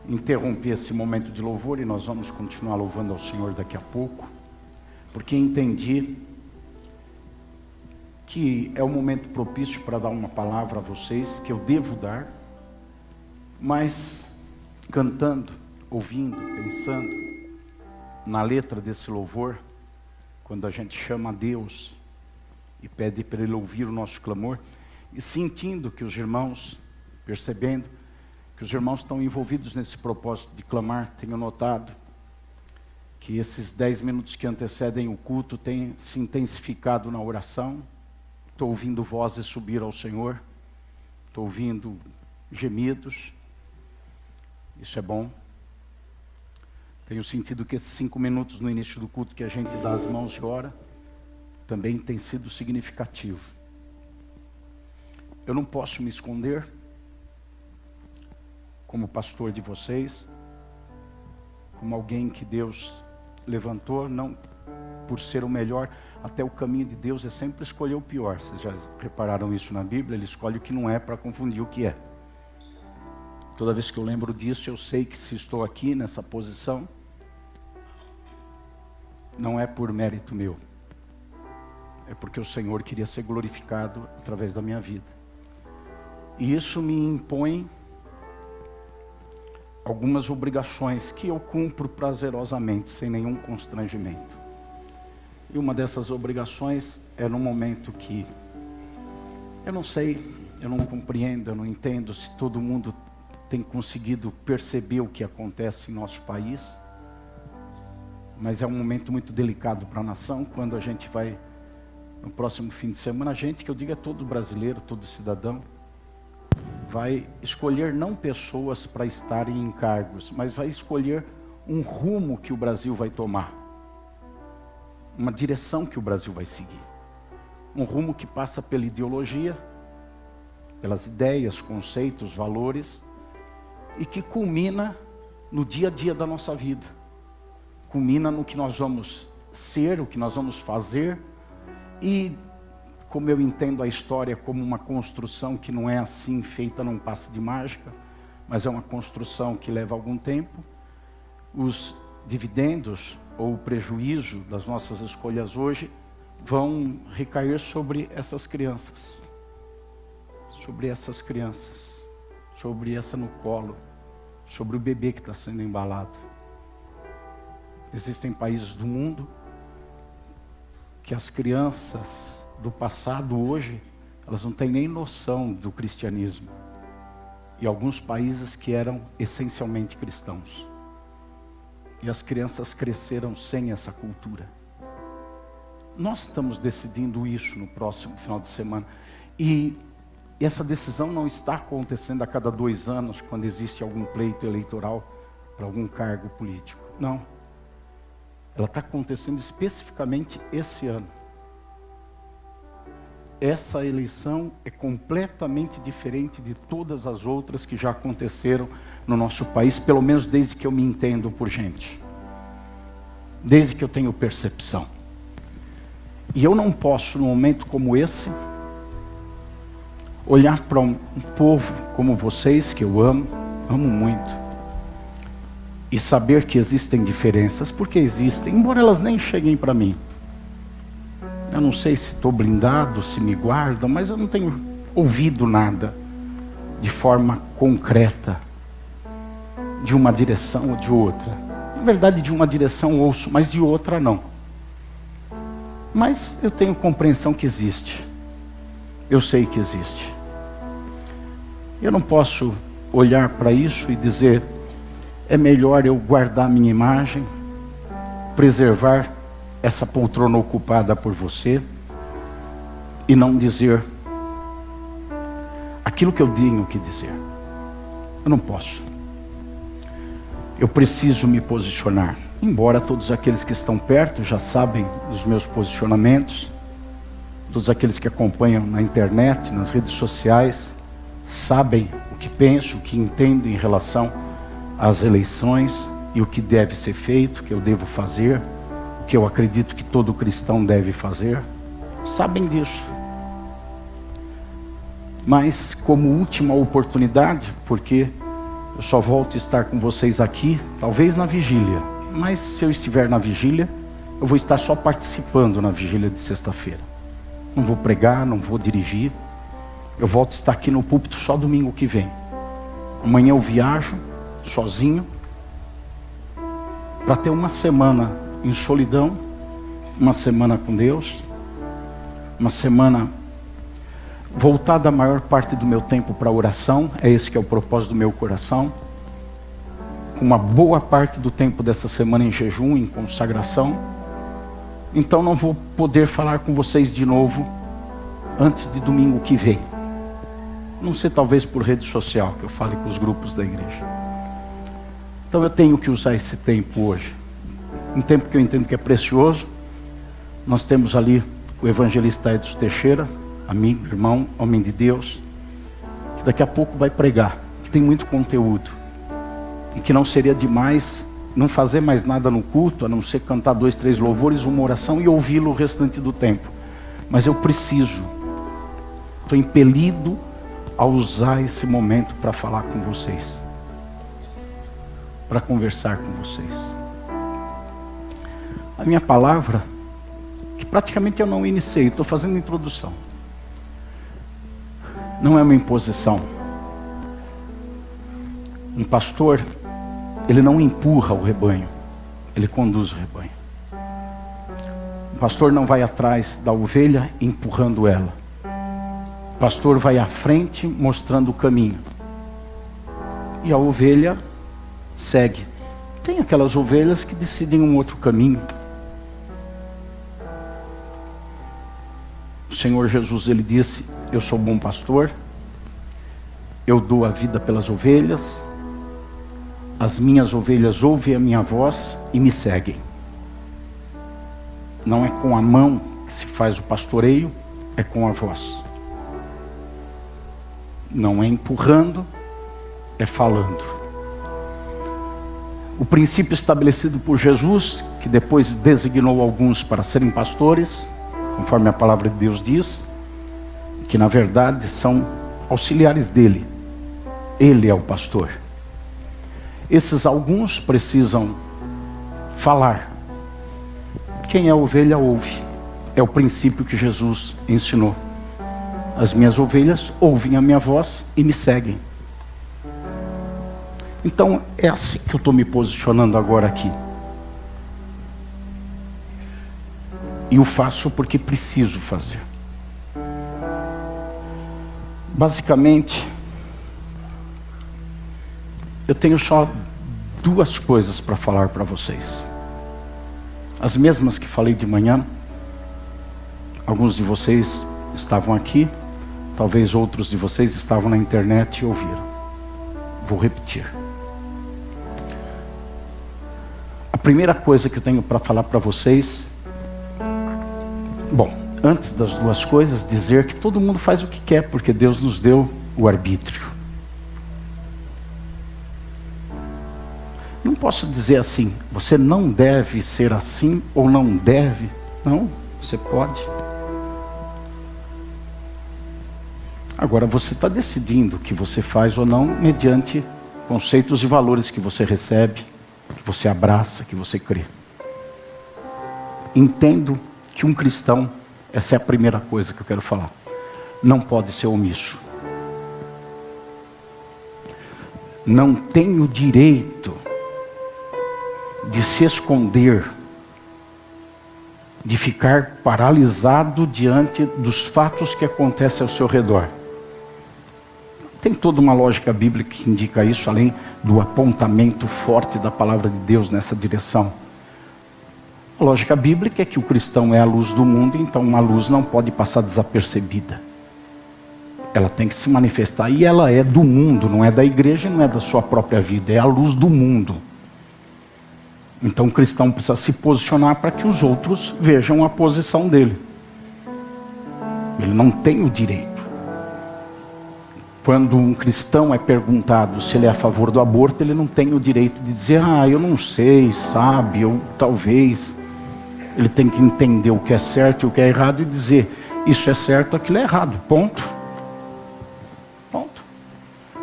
interromper esse momento de louvor e nós vamos continuar louvando ao Senhor daqui a pouco, porque entendi que é o momento propício para dar uma palavra a vocês, que eu devo dar, mas cantando, ouvindo, pensando na letra desse louvor, quando a gente chama a Deus e pede para Ele ouvir o nosso clamor, e sentindo que os irmãos, percebendo que os irmãos estão envolvidos nesse propósito de clamar, tenho notado que esses 10 minutos que antecedem o culto têm se intensificado na oração. Estou ouvindo vozes subir ao Senhor, estou ouvindo gemidos, isso é bom. Tenho sentido que esses 5 minutos no início do culto que a gente dá as mãos e ora, também tem sido significativo. Eu não posso me esconder, como pastor de vocês, como alguém que Deus levantou, não por ser o melhor, até o caminho de Deus é sempre escolher o pior. Vocês já repararam isso na Bíblia? Ele escolhe o que não é para confundir o que é. Toda vez que eu lembro disso, eu sei que se estou aqui nessa posição, não é por mérito meu, é porque o Senhor queria ser glorificado através da minha vida. E isso me impõe algumas obrigações que eu cumpro prazerosamente, sem nenhum constrangimento. E uma dessas obrigações é no momento que eu não sei, eu não compreendo, eu não entendo se todo mundo tem conseguido perceber o que acontece em nosso país, mas é um momento muito delicado para a nação, quando a gente vai, no próximo fim de semana, a gente, que eu digo é todo brasileiro, todo cidadão, vai escolher não pessoas para estarem em cargos, mas vai escolher um rumo que o Brasil vai tomar, uma direção que o Brasil vai seguir, um rumo que passa pela ideologia, pelas ideias, conceitos, valores, e que culmina no dia a dia da nossa vida, culmina no que nós vamos ser, o que nós vamos fazer, e como eu entendo a história como uma construção que não é assim feita num passe de mágica, mas é uma construção que leva algum tempo, os dividendos ou o prejuízo das nossas escolhas hoje vão recair sobre essas crianças, sobre essa no colo, sobre o bebê que está sendo embalado. Existem países do mundo que as crianças do passado hoje, elas não têm nem noção do cristianismo. E alguns países que eram essencialmente cristãos. E as crianças cresceram sem essa cultura. Nós estamos decidindo isso no próximo final de semana. E essa decisão não está acontecendo a cada 2 anos, quando existe algum pleito eleitoral para algum cargo político. Não. Ela está acontecendo especificamente esse ano. Essa eleição é completamente diferente de todas as outras que já aconteceram no nosso país, pelo menos desde que eu me entendo por gente. Desde que eu tenho percepção. E eu não posso, num momento como esse, olhar para um povo como vocês, que eu amo muito, e saber que existem diferenças, porque existem, embora elas nem cheguem para mim. Eu não sei se estou blindado, se me guardam, mas eu não tenho ouvido nada de forma concreta, de uma direção ou de outra. Na verdade, de uma direção ouço, mas de outra não. Mas eu tenho compreensão que existe. Eu sei que existe. Eu não posso olhar para isso e dizer, é melhor eu guardar minha imagem, preservar essa poltrona ocupada por você, e não dizer aquilo que eu tenho que dizer. Eu não posso. Eu preciso me posicionar. Embora todos aqueles que estão perto já sabem dos meus posicionamentos, todos aqueles que acompanham na internet, nas redes sociais, sabem o que penso, o que entendo em relação às eleições e o que deve ser feito, o que eu devo fazer, o que eu acredito que todo cristão deve fazer. Sabem disso. Mas como última oportunidade, porque Eu só volto a estar com vocês aqui, talvez na vigília. Mas se eu estiver na vigília, eu vou estar só participando na vigília de sexta-feira. Não vou pregar, não vou dirigir. Eu volto a estar aqui no púlpito só domingo que vem. Amanhã eu viajo, sozinho, para ter uma semana em solidão, uma semana com Deus, uma semana voltada a maior parte do meu tempo para a oração. É esse que é o propósito do meu coração. Com uma boa parte do tempo dessa semana em jejum, em consagração. Então não vou poder falar com vocês de novo antes de domingo que vem. Não sei, talvez por rede social, que eu fale com os grupos da igreja. Então eu tenho que usar esse tempo hoje. Um tempo que eu entendo que é precioso. Nós temos ali o evangelista Edson Teixeira, amigo, irmão, homem de Deus, que daqui a pouco vai pregar, que tem muito conteúdo. E que não seria demais não fazer mais nada no culto, a não ser cantar 2, 3 louvores, uma oração e ouvi-lo o restante do tempo. Mas eu preciso, estou impelido a usar esse momento para falar com vocês, para conversar com vocês. A minha palavra, que praticamente eu não iniciei, estou fazendo introdução, não é uma imposição. Um pastor, ele não empurra o rebanho, ele conduz o rebanho. O pastor não vai atrás da ovelha empurrando ela. O pastor vai à frente mostrando o caminho. E a ovelha segue. Tem aquelas ovelhas que decidem um outro caminho. O Senhor Jesus, ele disse: eu sou bom pastor, eu dou a vida pelas ovelhas. As minhas ovelhas ouvem a minha voz e me seguem. Não é com a mão que se faz o pastoreio, é com a voz. Não é empurrando, é falando. O princípio estabelecido por Jesus, que depois designou alguns para serem pastores, conforme a palavra de Deus diz, que na verdade são auxiliares dele. Ele é o pastor. Esses alguns precisam falar. Quem é ovelha ouve. É o princípio que Jesus ensinou. As minhas ovelhas ouvem a minha voz e me seguem. Então é assim que eu estou me posicionando agora aqui. E o faço porque preciso fazer. Basicamente, eu tenho só 2 coisas para falar para vocês. As mesmas que falei de manhã. Alguns de vocês estavam aqui, talvez outros de vocês estavam na internet e ouviram. Vou repetir. A primeira coisa que eu tenho para falar para vocês, bom, antes das 2 coisas, dizer que todo mundo faz o que quer, porque Deus nos deu o arbítrio. Não posso dizer assim, você não deve ser assim ou não deve. Não, você pode. Agora você está decidindo o que você faz ou não mediante conceitos e valores que você recebe, que você abraça, que você crê. Entendo que um cristão, essa é a primeira coisa que eu quero falar, não pode ser omisso. Não tem o direito de se esconder, de ficar paralisado diante dos fatos que acontecem ao seu redor. Tem toda uma lógica bíblica que indica isso, além do apontamento forte da palavra de Deus nessa direção. A lógica bíblica é que o cristão é a luz do mundo, então uma luz não pode passar desapercebida. Ela tem que se manifestar, e ela é do mundo, não é da igreja, não é da sua própria vida, é a luz do mundo. Então o cristão precisa se posicionar para que os outros vejam a posição dele. Ele não tem o direito. Quando um cristão é perguntado se ele é a favor do aborto, ele não tem o direito de dizer, eu não sei, sabe, ou talvez. Ele tem que entender o que é certo e o que é errado e dizer, isso é certo, aquilo é errado, ponto. Ponto.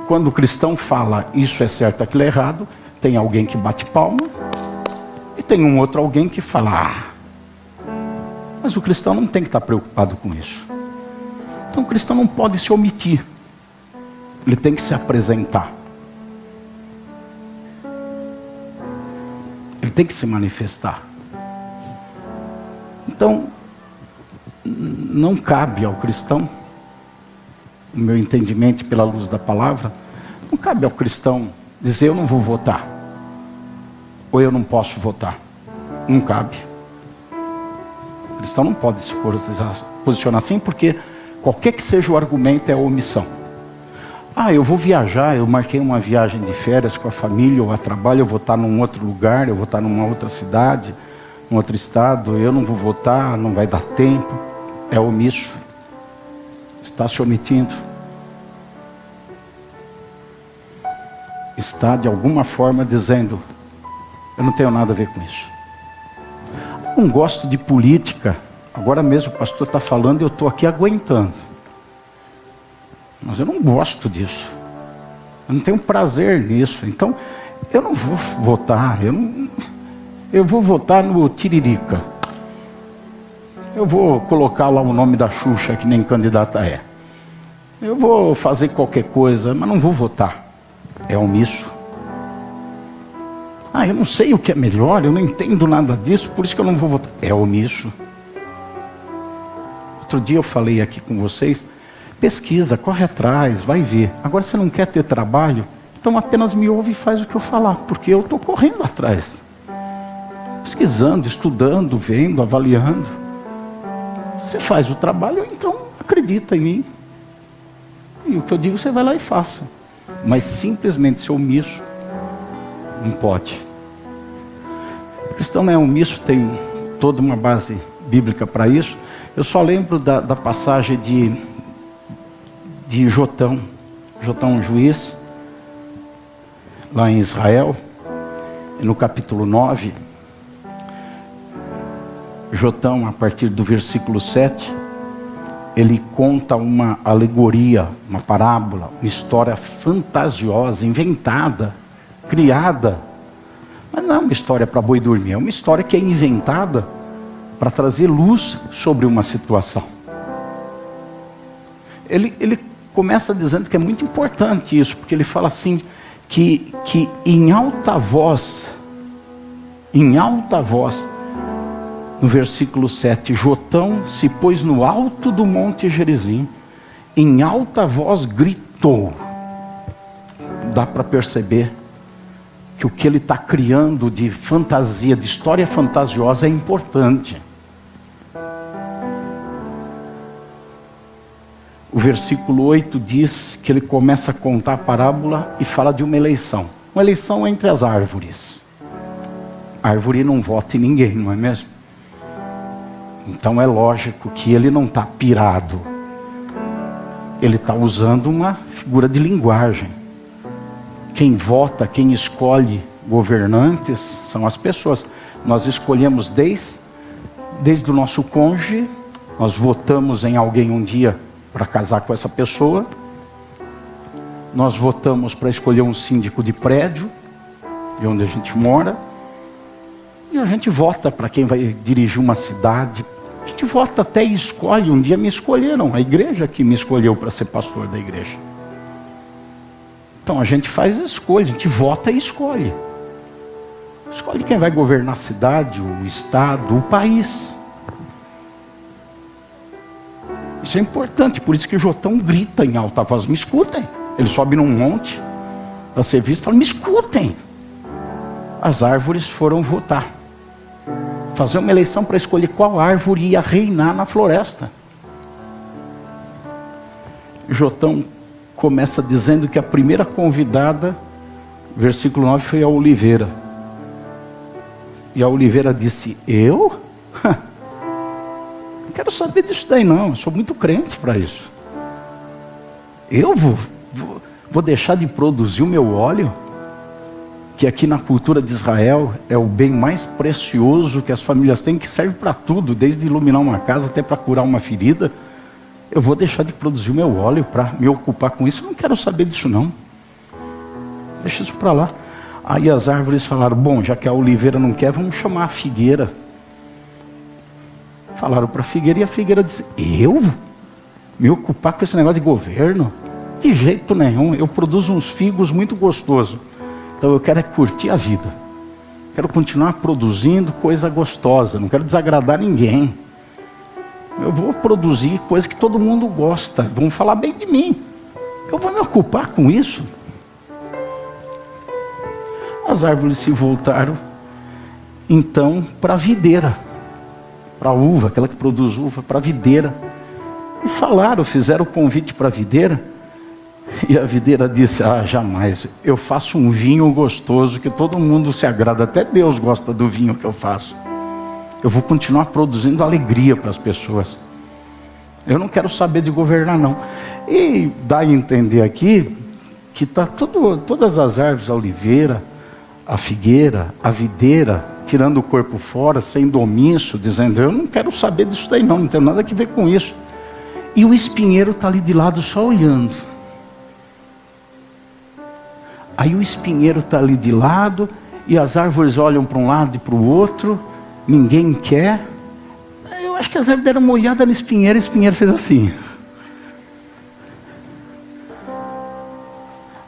quando o cristão fala isso é certo, aquilo é errado, tem alguém que bate palma e tem um outro alguém que fala, mas o cristão não tem que estar preocupado com isso. Então o cristão não pode se omitir, ele tem que se apresentar, ele tem que se manifestar. Então não cabe ao cristão, o meu entendimento pela luz da palavra, não cabe ao cristão dizer eu não vou votar, ou eu não posso votar. Não cabe. O cristão não pode se posicionar assim, porque qualquer que seja o argumento é omissão. Eu vou viajar, eu marquei uma viagem de férias com a família, ou a trabalho, eu vou estar num outro lugar, eu vou estar numa outra cidade, num outro estado, eu não vou votar, não vai dar tempo. É omisso. Está se omitindo. Está de alguma forma dizendo, eu não tenho nada a ver com isso. Eu não gosto de política. Agora mesmo o pastor está falando e eu estou aqui aguentando. Mas eu não gosto disso. Eu não tenho prazer nisso. Então, eu não vou votar. Eu vou votar no Tiririca. Eu vou colocar lá o nome da Xuxa, que nem candidata é. Eu vou fazer qualquer coisa, mas não vou votar. É omisso. Eu não sei o que é melhor, eu não entendo nada disso, por isso que eu não vou votar. É omisso. Outro dia eu falei aqui com vocês, pesquisa, corre atrás, vai ver. Agora você não quer ter trabalho, então apenas me ouve e faz o que eu falar, porque eu estou correndo atrás. Pesquisando, estudando, vendo, avaliando. Você faz o trabalho, então acredita em mim. E o que eu digo, você vai lá e faça. Mas simplesmente ser omisso, não pode. O cristão não é omisso, tem toda uma base bíblica para isso. Eu só lembro da passagem de Jotão. Jotão, juiz, lá em Israel, no capítulo 9. Jotão, a partir do versículo 7, ele conta uma alegoria, uma parábola, uma história fantasiosa, inventada, criada. Mas não é uma história para boi dormir, é uma história que é inventada para trazer luz sobre uma situação. Ele começa dizendo que é muito importante isso, porque ele fala assim, que em alta voz, no versículo 7, Jotão se pôs no alto do monte Gerizim, em alta voz gritou. Dá para perceber que o que ele está criando de fantasia, de história fantasiosa é importante. O versículo 8 diz que ele começa a contar a parábola e fala de uma eleição. Uma eleição entre as árvores. A árvore não vota em ninguém, não é mesmo? Então é lógico que ele não está pirado. Ele está usando uma figura de linguagem. Quem vota, quem escolhe governantes são as pessoas. Nós escolhemos desde o nosso cônjuge, nós votamos em alguém um dia para casar com essa pessoa. Nós votamos para escolher um síndico de prédio, de onde a gente mora. E a gente vota para quem vai dirigir uma cidade. A gente vota até e escolhe. Um dia me escolheram, a igreja que me escolheu para ser pastor da igreja. Então a gente faz escolha, a gente vota e escolhe. Escolhe quem vai governar a cidade, o estado, o país. Isso é importante, por isso que Jotão grita em alta voz, me escutem. Ele sobe num monte para ser visto e fala, me escutem. As árvores foram votar. Fazer uma eleição para escolher qual árvore ia reinar na floresta. Jotão começa dizendo que a primeira convidada, versículo 9, foi a oliveira. E a oliveira disse, eu? Não quero saber disso daí não, eu sou muito crente para isso. Eu vou deixar de produzir o meu óleo? Que aqui na cultura de Israel é o bem mais precioso que as famílias têm, que serve para tudo, desde iluminar uma casa até para curar uma ferida. Eu vou deixar de produzir o meu óleo para me ocupar com isso? Eu não quero saber disso não. deixa isso para lá. Aí as árvores falaram, bom, já que a oliveira não quer, vamos chamar a figueira. Falaram para a figueira e a figueira disse, eu? Me ocupar com esse negócio de governo? De jeito nenhum, eu produzo uns figos muito gostosos. Então eu quero é curtir a vida. Quero continuar produzindo coisa gostosa, não quero desagradar ninguém. Eu vou produzir coisa que todo mundo gosta, vão falar bem de mim. Eu vou me ocupar com isso. As árvores se voltaram, então, para a videira, para a uva, aquela que produz uva, para a videira. E falaram, fizeram o convite para a videira. E a videira disse, jamais, eu faço um vinho gostoso que todo mundo se agrada, até Deus gosta do vinho que eu faço. Eu vou continuar produzindo alegria para as pessoas. Eu não quero saber de governar, não. E dá a entender aqui que está todas as árvores, a oliveira, a figueira, a videira, tirando o corpo fora, sendo omisso, dizendo, eu não quero saber disso daí não tenho nada a ver com isso. E o espinheiro está ali de lado só olhando. Aí o espinheiro está ali de lado, e as árvores olham para um lado e para o outro, ninguém quer. Eu acho que as árvores deram uma olhada no espinheiro, e o espinheiro fez assim.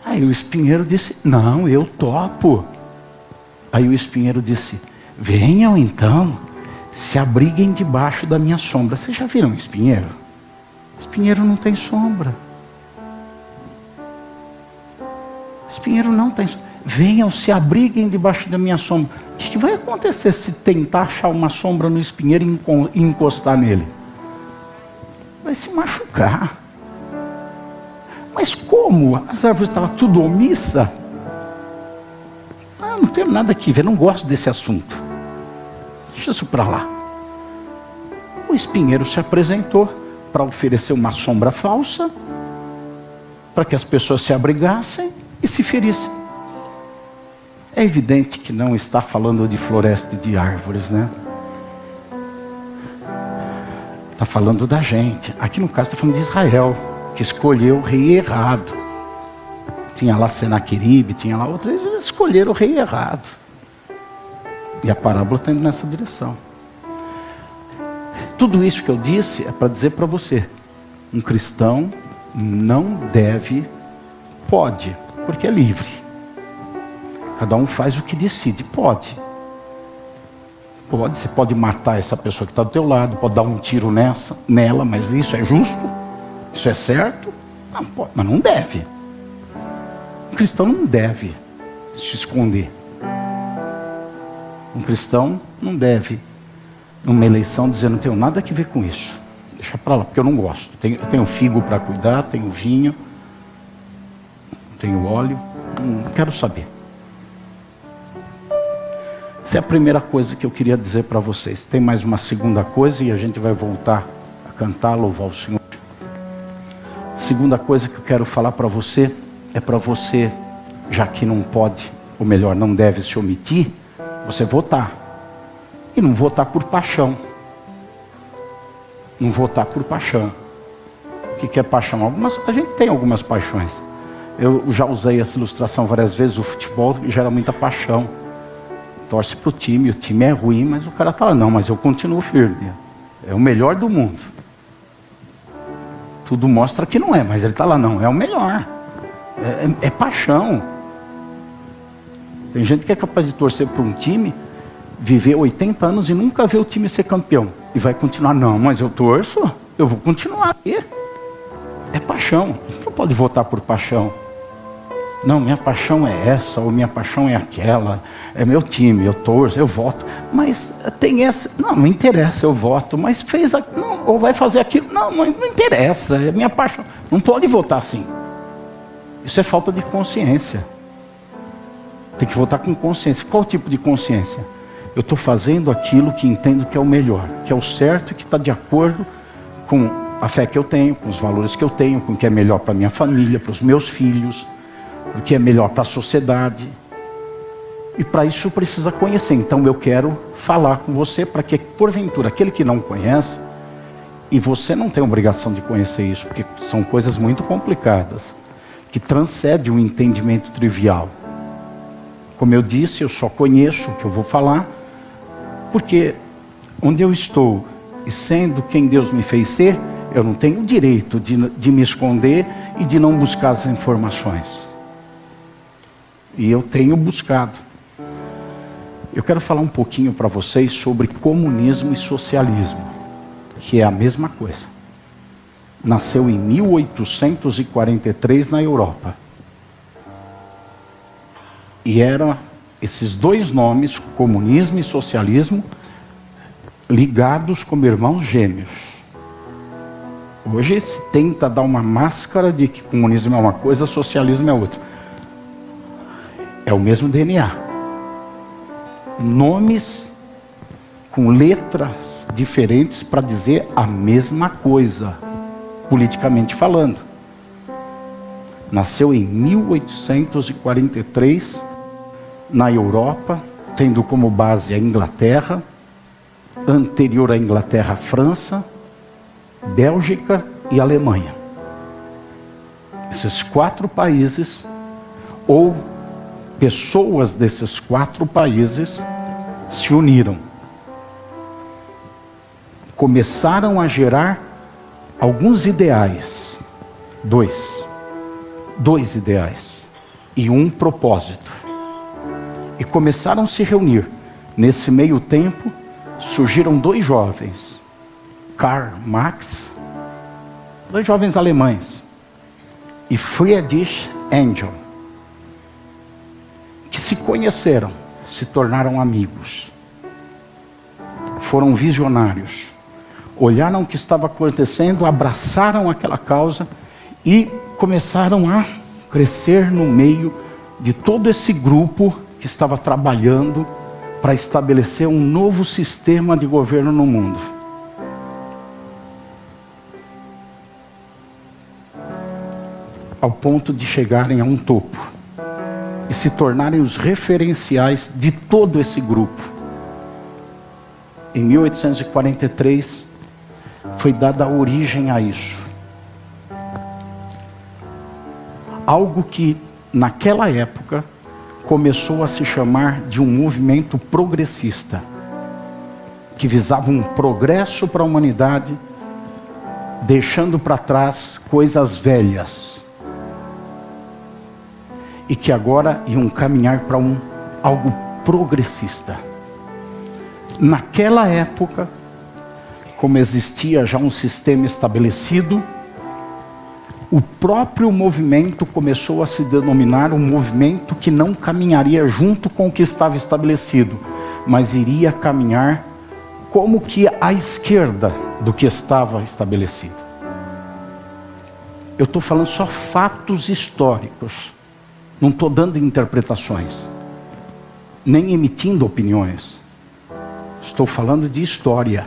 Aí o espinheiro disse, não, eu topo. Aí o espinheiro disse, venham então, se abriguem debaixo da minha sombra. Vocês já viram espinheiro? Espinheiro não tem sombra. Espinheiro não tem sombra. Venham, se abriguem debaixo da minha sombra. O que vai acontecer se tentar achar uma sombra no espinheiro e encostar nele? Vai se machucar. Mas como? As árvores estavam tudo omissa? Não tenho nada aqui a ver, não gosto desse assunto. Deixa isso para lá. O espinheiro se apresentou para oferecer uma sombra falsa, para que as pessoas se abrigassem e se ferissem. É evidente que não está falando de floresta e de árvores, né? Está falando da gente. Aqui no caso está falando de Israel, que escolheu o rei errado. Tinha lá Senaqueribe, tinha lá outros, eles escolheram o rei errado. E a parábola está indo nessa direção. Tudo isso que eu disse é para dizer para você, um cristão não deve, pode, porque é livre. Cada um faz o que decide, pode. Pode, você pode matar essa pessoa que está do teu lado, pode dar um tiro nela, mas isso é justo? Isso é certo? Não pode, mas não deve. Um cristão não deve se esconder. Um cristão não deve, numa eleição, dizer, não tenho nada a ver com isso. Deixa para lá, porque eu não gosto. Eu tenho figo para cuidar, tenho vinho, tenho óleo, não quero saber. Essa é a primeira coisa que eu queria dizer para vocês. Tem mais uma segunda coisa e a gente vai voltar a cantar, louvar o Senhor. Segunda coisa que eu quero falar para você é para você, já que não pode, ou melhor, não deve se omitir, você votar. E não votar por paixão. Não votar por paixão. O que é paixão? A gente tem algumas paixões. Eu já usei essa ilustração várias vezes. O futebol gera muita paixão. Torce para o time é ruim, mas o cara está lá. Não, mas eu continuo firme. É o melhor do mundo. Tudo mostra que não é, mas ele está lá, não, é o melhor. É paixão. Tem gente que é capaz de torcer para um time, viver 80 anos e nunca ver o time ser campeão. E vai continuar, não, mas eu torço, eu vou continuar aqui. É paixão, você não pode votar por paixão. Não, minha paixão é essa, ou minha paixão é aquela, é meu time, eu torço, eu voto. Mas tem essa, não interessa, eu voto, mas fez, não, ou vai fazer aquilo, não interessa, é minha paixão. Não pode votar assim. Isso é falta de consciência. Tem que votar com consciência. Qual tipo de consciência? Eu estou fazendo aquilo que entendo que é o melhor, que é o certo e que está de acordo com a fé que eu tenho, com os valores que eu tenho, com o que é melhor para a minha família, para os meus filhos, o que é melhor para a sociedade. E para isso precisa conhecer. Então eu quero falar com você para que, porventura, aquele que não conhece, e você não tem obrigação de conhecer isso, porque são coisas muito complicadas, que transcendem o entendimento trivial. Como eu disse, eu só conheço o que eu vou falar, porque onde eu estou, e sendo quem Deus me fez ser, eu não tenho o direito de me esconder e de não buscar as informações. E eu tenho buscado. Eu quero falar um pouquinho para vocês sobre comunismo e socialismo, que é a mesma coisa. Nasceu em 1843 na Europa. E eram esses dois nomes, comunismo e socialismo, ligados como irmãos gêmeos. Hoje se tenta dar uma máscara de que comunismo é uma coisa, socialismo é outra. É o mesmo DNA. Nomes com letras diferentes para dizer a mesma coisa, politicamente falando. Nasceu em 1843 na Europa, tendo como base a Inglaterra, anterior à Inglaterra, a França, Bélgica e Alemanha. Esses 4 países, ou pessoas desses 4 países, se uniram. Começaram a gerar alguns ideais. Dois ideais. E um propósito. E começaram a se reunir. Nesse meio tempo, surgiram 2 jovens. Karl Marx, 2 jovens alemães, e Friedrich Engels, que se conheceram, se tornaram amigos, foram visionários, olharam o que estava acontecendo, abraçaram aquela causa e começaram a crescer no meio de todo esse grupo que estava trabalhando para estabelecer um novo sistema de governo no mundo. Ao ponto de chegarem a um topo e se tornarem os referenciais de todo esse grupo. Em 1843 foi dada a origem a isso. Algo que naquela época começou a se chamar de um movimento progressista, que visava um progresso para a humanidade, deixando para trás coisas velhas, e que agora iam caminhar para algo progressista. Naquela época, como existia já um sistema estabelecido, o próprio movimento começou a se denominar um movimento que não caminharia junto com o que estava estabelecido, mas iria caminhar como que à esquerda do que estava estabelecido. Eu estou falando só fatos históricos. Não estou dando interpretações, nem emitindo opiniões. Estou falando de história.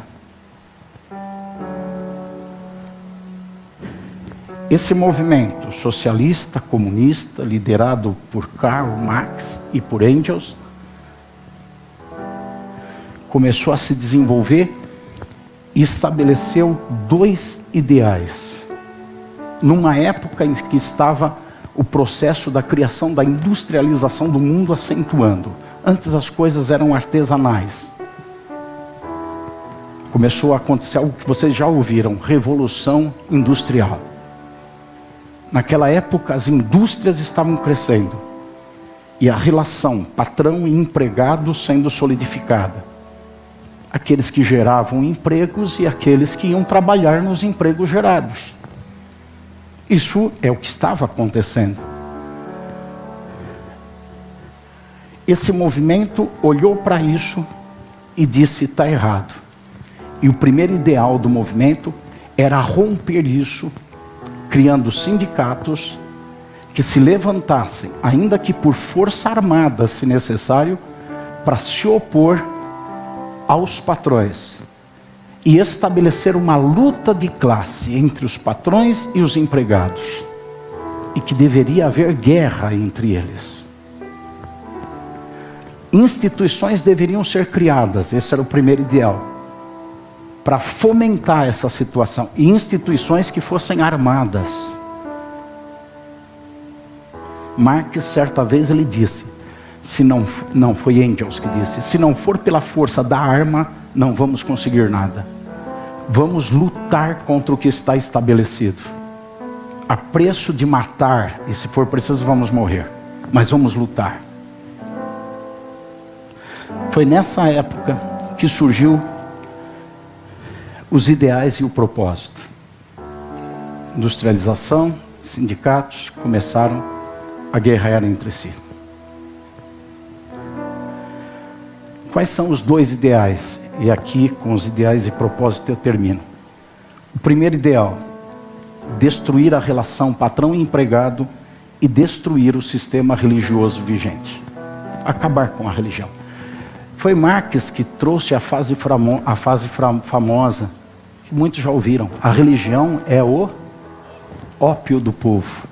Esse movimento socialista, comunista, liderado por Karl Marx e por Engels, começou a se desenvolver e estabeleceu 2 ideais. Numa época em que estava o processo da criação da industrialização do mundo acentuando. Antes as coisas eram artesanais. Começou a acontecer algo que vocês já ouviram, revolução industrial. Naquela época as indústrias estavam crescendo. E a relação patrão e empregado sendo solidificada. Aqueles que geravam empregos e aqueles que iam trabalhar nos empregos gerados. Isso é o que estava acontecendo. Esse movimento olhou para isso e disse: está errado. E o primeiro ideal do movimento era romper isso, criando sindicatos que se levantassem, ainda que por força armada, se necessário, para se opor aos patrões. E estabelecer uma luta de classe entre os patrões e os empregados. E que deveria haver guerra entre eles. Instituições deveriam ser criadas, esse era o primeiro ideal, para fomentar essa situação. E instituições que fossem armadas. Marx, certa vez, ele disse: Se não foi Engels que disse, se não for pela força da arma, não vamos conseguir nada. Vamos lutar contra o que está estabelecido. A preço de matar, e se for preciso vamos morrer, mas vamos lutar. Foi nessa época que surgiu os ideais e o propósito. Industrialização, sindicatos começaram a guerrear entre si. Quais são os dois ideais? E aqui, com os ideais e propósito, eu termino. O primeiro ideal: destruir a relação patrão e empregado e destruir o sistema religioso vigente. Acabar com a religião. Foi Marx que trouxe a frase famosa, que muitos já ouviram: a religião é o ópio do povo.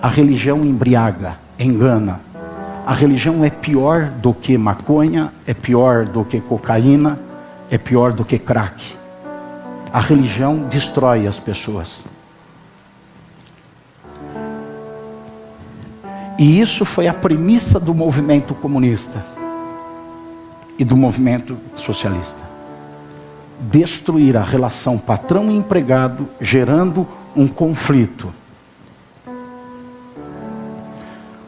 A religião embriaga, engana. A religião é pior do que maconha, é pior do que cocaína, é pior do que crack. A religião destrói as pessoas. E isso foi a premissa do movimento comunista e do movimento socialista. Destruir a relação patrão e empregado, gerando um conflito.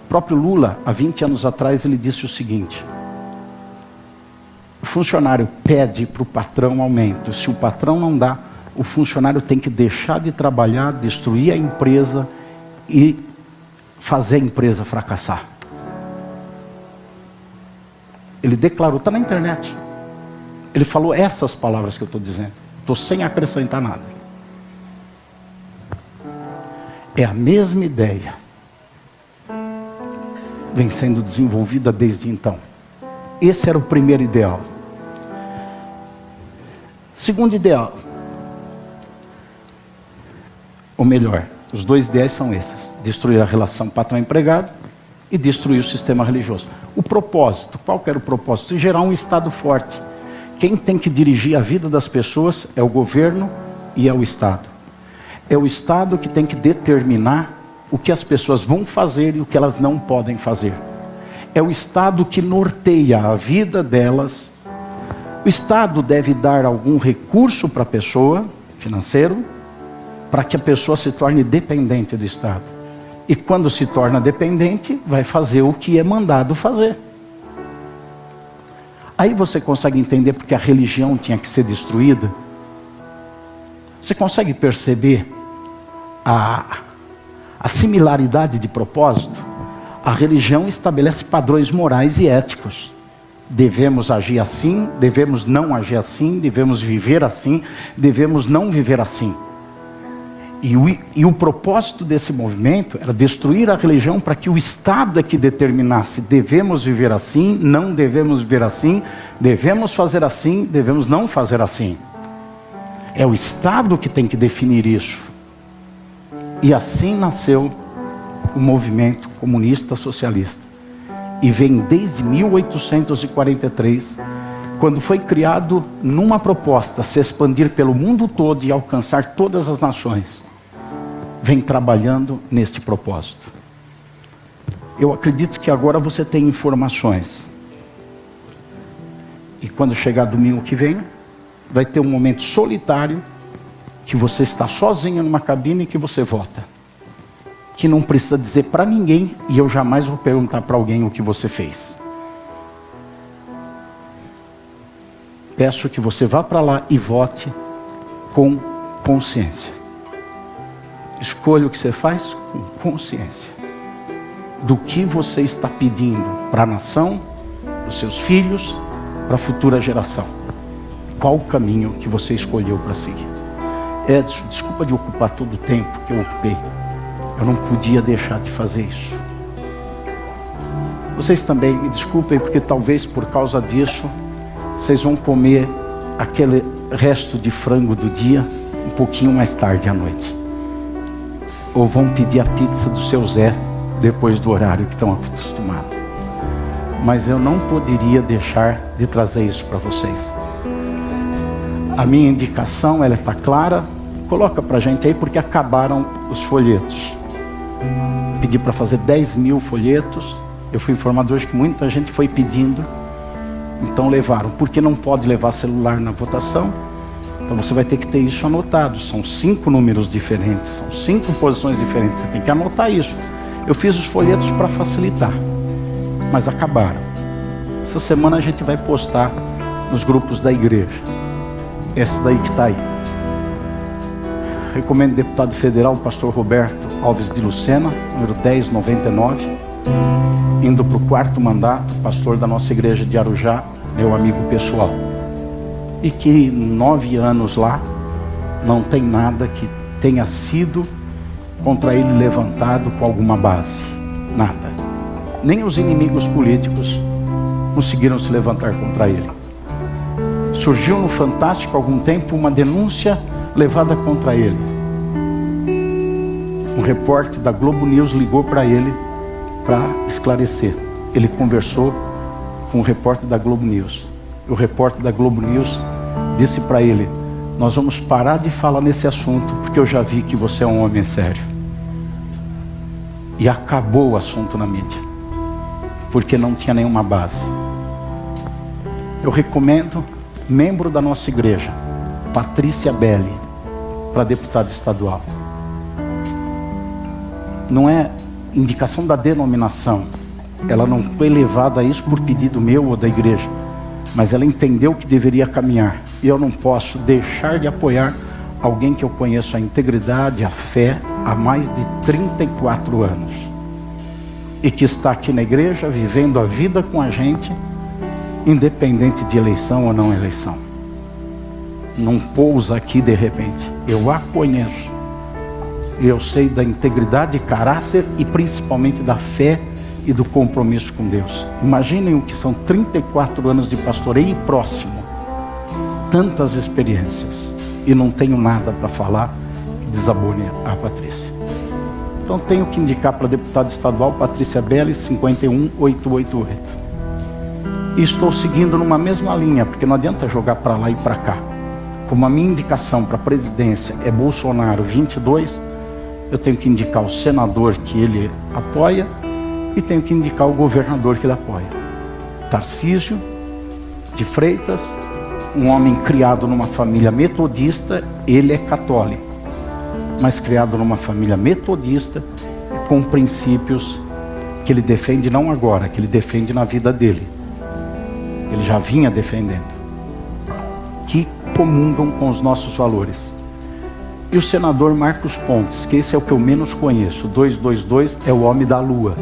O próprio Lula, há 20 anos atrás, ele disse o seguinte: o funcionário pede para o patrão aumento. Se o patrão não dá, o funcionário tem que deixar de trabalhar, destruir a empresa e fazer a empresa fracassar. Ele declarou, está na internet. Ele falou essas palavras que eu estou dizendo. Estou sem acrescentar nada. É a mesma ideia. Vem sendo desenvolvida desde então. Esse era o primeiro ideal. Segundo ideal. Ou melhor, os dois ideais são esses: destruir a relação patrão-empregado e destruir o sistema religioso. O propósito, qual que era o propósito? Gerar um Estado forte. Quem tem que dirigir a vida das pessoas é o governo e é o Estado. É o Estado que tem que determinar o que as pessoas vão fazer e o que elas não podem fazer. É o Estado que norteia a vida delas. O Estado deve dar algum recurso para a pessoa, financeiro, para que a pessoa se torne dependente do Estado. E quando se torna dependente, vai fazer o que é mandado fazer. Aí você consegue entender porque a religião tinha que ser destruída? Você consegue perceber a similaridade de propósito? A religião estabelece padrões morais e éticos. Devemos agir assim, devemos não agir assim, devemos viver assim, devemos não viver assim. E o propósito desse movimento era destruir a religião para que o Estado é que determinasse: devemos viver assim, não devemos viver assim, devemos fazer assim, devemos não fazer assim. É o Estado que tem que definir isso. E assim nasceu o movimento comunista socialista. E vem desde 1843, quando foi criado numa proposta se expandir pelo mundo todo e alcançar todas as nações. Vem trabalhando neste propósito. Eu acredito que agora você tem informações. E quando chegar domingo que vem, vai ter um momento solitário, que você está sozinho numa cabine e que você vota. Que não precisa dizer para ninguém, e eu jamais vou perguntar para alguém o que você fez. Peço que você vá para lá e vote com consciência. Escolha o que você faz com consciência. Do que você está pedindo para a nação, para os seus filhos, para a futura geração. Qual o caminho que você escolheu para seguir? Edson, desculpa de ocupar todo o tempo que eu ocupei. Eu não podia deixar de fazer isso. Vocês também me desculpem, porque talvez por causa disso, vocês vão comer aquele resto de frango do dia um pouquinho mais tarde à noite. Ou vão pedir a pizza do seu Zé depois do horário que estão acostumados. Mas eu não poderia deixar de trazer isso para vocês. A minha indicação, ela está clara. Coloca para a gente aí, porque acabaram os folhetos. Pedi para fazer 10.000 folhetos. Eu fui informado hoje que muita gente foi pedindo, então levaram. Porque não pode levar celular na votação, então você vai ter que ter isso anotado. São 5 números diferentes, são 5 posições diferentes, você tem que anotar isso. Eu fiz os folhetos para facilitar, mas acabaram. Essa semana a gente vai postar nos grupos da igreja. Essa daí que está aí. Recomendo o deputado federal, o pastor Roberto Alves de Lucena, número 1099, indo para o 4º mandato, pastor da nossa igreja de Arujá, meu amigo pessoal. E que 9 anos lá, não tem nada que tenha sido contra ele levantado com alguma base. Nada. Nem os inimigos políticos conseguiram se levantar contra ele. Surgiu no Fantástico há algum tempo uma denúncia levada contra ele. Um repórter da Globo News ligou para ele para esclarecer. Ele conversou com o repórter da Globo News. O repórter da Globo News disse para ele: nós vamos parar de falar nesse assunto porque eu já vi que você é um homem sério. E acabou o assunto na mídia, porque não tinha nenhuma base. Eu recomendo membro da nossa igreja, Patrícia Belli, para deputada estadual. Não é indicação da denominação, ela não foi levada a isso por pedido meu ou da igreja, mas ela entendeu que deveria caminhar. E eu não posso deixar de apoiar alguém que eu conheço a integridade, a fé, há mais de 34 anos. E que está aqui na igreja, vivendo a vida com a gente, independente de eleição ou não eleição. Não pousa aqui de repente. Eu a conheço. Eu sei da integridade, caráter e principalmente da fé e do compromisso com Deus. Imaginem o que são 34 anos de pastoreio próximo. Tantas experiências. E não tenho nada para falar que desabone a Patrícia. Então tenho que indicar para deputada estadual Patrícia Belli, 51888. E estou seguindo numa mesma linha, porque não adianta jogar para lá e para cá. Como a minha indicação para a presidência é Bolsonaro 22, eu tenho que indicar o senador que ele apoia e tenho que indicar o governador que ele apoia. Tarcísio de Freitas, um homem criado numa família metodista, ele é católico, mas criado numa família metodista, com princípios que ele defende não agora, que ele defende na vida dele. Ele já vinha defendendo, que comungam com os nossos valores. E o senador Marcos Pontes, que esse é o que eu menos conheço, 222, é o homem da lua.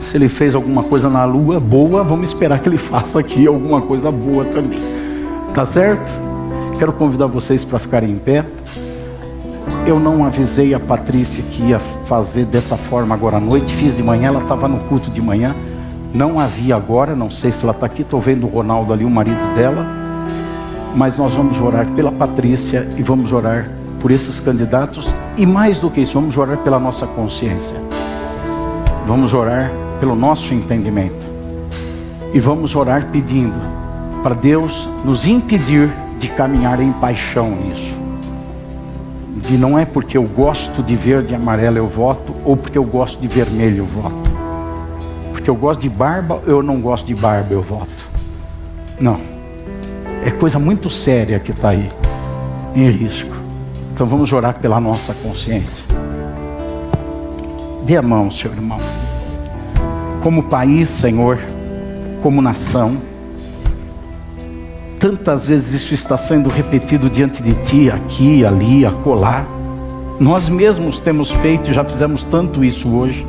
Se ele fez alguma coisa na lua boa, vamos esperar que ele faça aqui alguma coisa boa também. Tá certo? Quero convidar vocês para ficarem em pé. Eu não avisei a Patrícia que ia fazer dessa forma agora à noite. Fiz de manhã, ela estava no culto de manhã. Não a vi agora, não sei se ela está aqui. Estou vendo o Ronaldo ali, o marido dela. Mas nós vamos orar pela Patrícia e vamos orar por esses candidatos. E mais do que isso, vamos orar pela nossa consciência. Vamos orar pelo nosso entendimento. E vamos orar pedindo para Deus nos impedir de caminhar em paixão nisso. De não é porque eu gosto de verde e amarelo eu voto, ou porque eu gosto de vermelho eu voto. Porque eu gosto de barba, eu não gosto de barba eu voto. Não. É coisa muito séria que está aí, em risco. Então vamos orar pela nossa consciência. Dê a mão, seu irmão. Como país, Senhor, como nação, tantas vezes isso está sendo repetido diante de Ti, aqui, ali, acolá. Nós mesmos temos feito, já fizemos tanto isso hoje.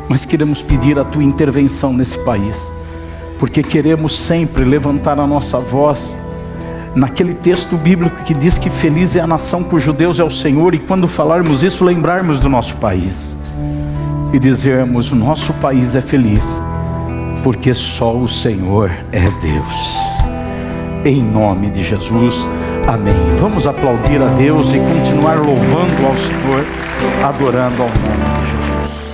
Mas queremos pedir a Tua intervenção nesse país. Porque queremos sempre levantar a nossa voz naquele texto bíblico que diz que feliz é a nação cujo Deus é o Senhor, e quando falarmos isso, lembrarmos do nosso país e dizermos: o nosso país é feliz porque só o Senhor é Deus. Em nome de Jesus, amém. Vamos aplaudir a Deus e continuar louvando ao Senhor, adorando ao nome de Jesus.